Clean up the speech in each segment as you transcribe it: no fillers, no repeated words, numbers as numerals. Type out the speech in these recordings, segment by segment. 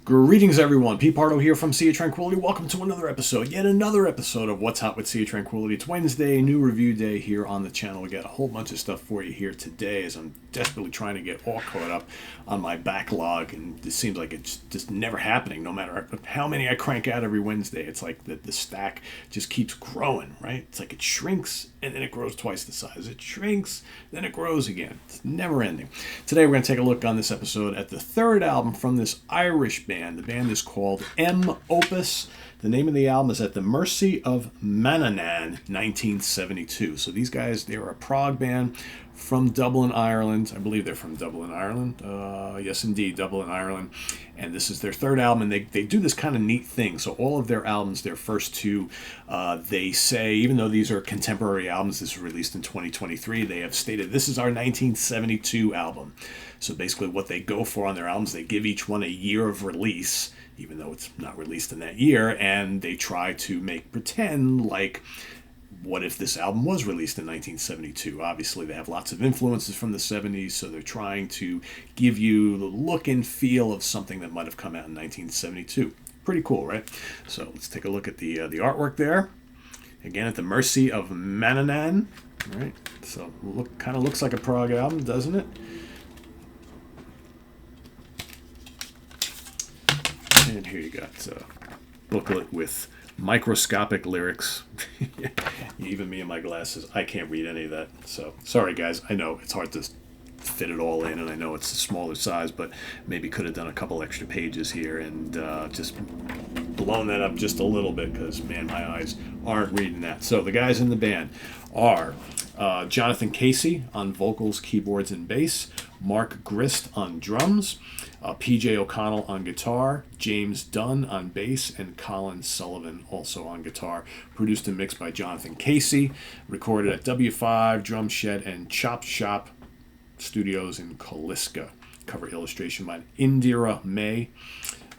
Greetings, everyone. Pete Pardo here from Sea of Tranquility. Welcome to yet another episode of What's Hot with Sea of Tranquility. It's Wednesday, new review day here on the channel. We got a whole bunch of stuff for you here today as I'm desperately trying to get all caught up on my backlog, and it seems like it's just never happening. No matter how many I crank out every Wednesday, it's like the stack just keeps growing, right? It's like it shrinks and then it grows twice the size. It shrinks, then it grows again. It's never ending. Today we're going to take a look on this episode at the third album from this Irish band. The band is called M-Opus. The name of the album is At the Mercy of Manann, 1972. So these guys, they're a prog band from Dublin, Ireland. I believe they're from Dublin, Ireland. Yes, indeed, Dublin, Ireland. And this is their third album, and they do this kind of neat thing. So all of their albums, their first two, they say, even though these are contemporary albums, this was released in 2023, they have stated, this is our 1972 album. So basically what they go for on their albums, they give each one a year of release, even though it's not released in that year, and they try to pretend like, what if this album was released in 1972? Obviously, they have lots of influences from the 70s, so they're trying to give you the look and feel of something that might have come out in 1972. Pretty cool, right? So let's take a look at the artwork there. Again, At the Mercy of Manann. Right? So kind of looks like a prog album, doesn't it? And here you got a booklet with microscopic lyrics. Even me and my glasses, I can't read any of that. So sorry, guys. I know it's hard to fit it all in, and I know it's a smaller size, but maybe could have done a couple extra pages here and just blown that up just a little bit because, man, my eyes aren't reading that. So the guys in the band are Jonathan Casey on vocals, keyboards, and bass, Mark Grist on drums, PJ O'Connell on guitar, James Dunn on bass, and Colin Sullivan also on guitar. Produced and mixed by Jonathan Casey. Recorded at W5, Drum Shed, and Chop Shop Studios in Kaliska. Cover illustration by Indira May.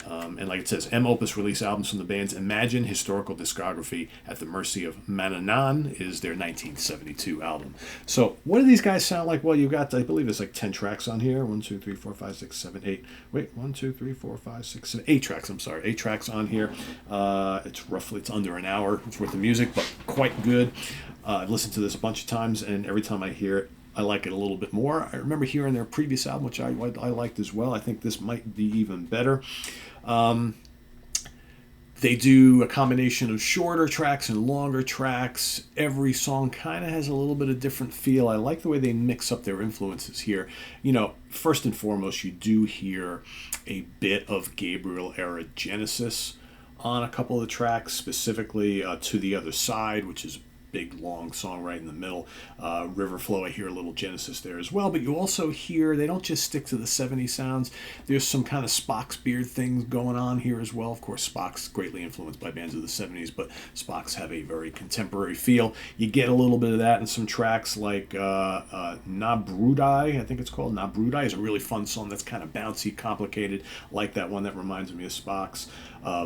And like it says, M-Opus release albums from the band's Imagine historical discography. At the Mercy of Manann is their 1972 album. So what do these guys sound like? Well, you've got, I believe there's like 10 tracks on here. 1, 2, 3, 4, 5, 6, 7, 8. Wait, 1, 2, 3, 4, 5, 6, 7, 8 tracks. I'm sorry, 8 tracks on here. It's under an hour worth of music, but quite good. I've listened to this a bunch of times, and every time I hear it, I like it a little bit more. I remember hearing their previous album, which I liked as well. I think this might be even better. They do a combination of shorter tracks and longer tracks. Every song kind of has a little bit of different feel. I like the way they mix up their influences here. You know, first and foremost, you do hear a bit of Gabriel era Genesis on a couple of the tracks, specifically To the Other Side, which is big long song right in the middle. River Flow, I hear a little Genesis there as well, but you also hear they don't just stick to the 70s sounds. There's some kind of Spock's beard things going on here as well. Of course, Spock's greatly influenced by bands of the 70s, but Spock's have a very contemporary feel. You get a little bit of that in some tracks like Na Brudai, I think it's called. Na Brudai is a really fun song that's kind of bouncy, complicated, like that one that reminds me of Spock's.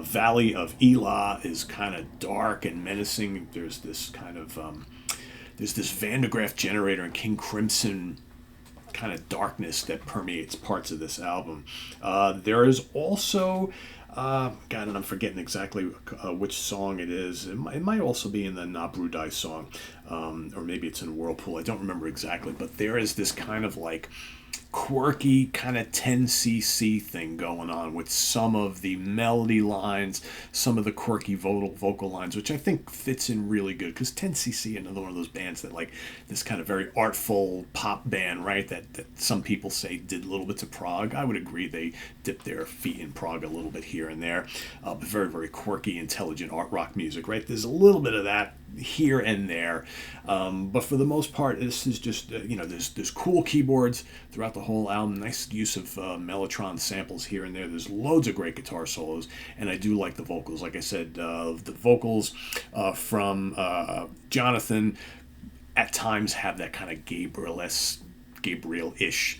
Valley of Elah is kind of dark and menacing. There's this kind of there's this Van de Graaff generator and King Crimson kind of darkness that permeates parts of this album. There is also God, and I'm forgetting exactly which song it is. It might also be in the Na Brudai song, or maybe it's in Whirlpool. I don't remember exactly, but there is this kind of like quirky kind of 10cc thing going on with some of the melody lines, some of the quirky vocal lines, which I think fits in really good because 10cc, another one of those bands that like this kind of very artful pop band, right, that some people say did little bits of prog. I would agree they dipped their feet in prog a little bit here and there, but very, very quirky, intelligent art rock music, right? There's a little bit of that here and there, but for the most part, this is just there's cool keyboards throughout the whole album. Nice use of Mellotron samples here and there. There's loads of great guitar solos, and I do like the vocals. Like I said, the vocals from Jonathan at times have that kind of Gabriel-ish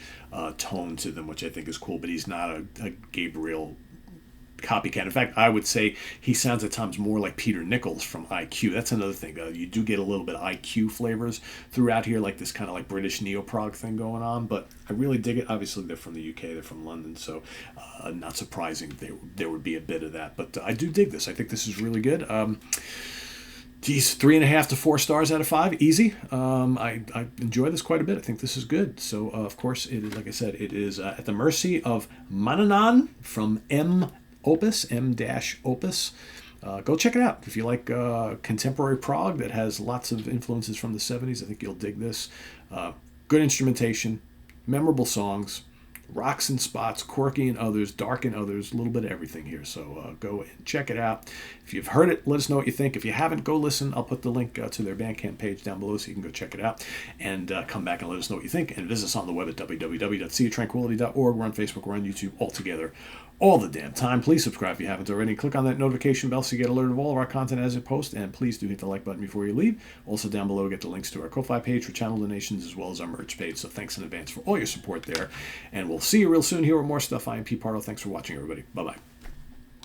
tone to them, which I think is cool. But he's not a Gabriel copycat. In fact, I would say he sounds at times more like Peter Nichols from IQ. That's another thing. You do get a little bit of IQ flavors throughout here, like this kind of like British neo-prog thing going on, but I really dig it. Obviously, they're from the UK, they're from London, so not surprising there would be a bit of that. But I do dig this. I think this is really good. Geez, 3.5 to 4 stars out of 5, easy. I enjoy this quite a bit. I think this is good. So, of course, it is, like I said, it is at the Mercy of Manann from M-Opus, M-Opus. Go check it out. If you like contemporary prog that has lots of influences from the 70s, I think you'll dig this. Good instrumentation, memorable songs, rocks and spots, quirky in others, dark in others, a little bit of everything here. So go and check it out. If you've heard it, let us know what you think. If you haven't, go listen. I'll put the link to their Bandcamp page down below so you can go check it out and come back and let us know what you think. And visit us on the web at www.seaoftranquility.org. We're on Facebook, we're on YouTube, all together, all the damn time. Please subscribe if you haven't already. Click on that notification bell so you get alerted of all of our content as it posts. And please do hit the like button before you leave. Also down below, get the links to our Ko-Fi page for channel donations as well as our merch page. So thanks in advance for all your support there. And we'll see you real soon here with more stuff. I am Pete Pardo. Thanks for watching, everybody. Bye-bye.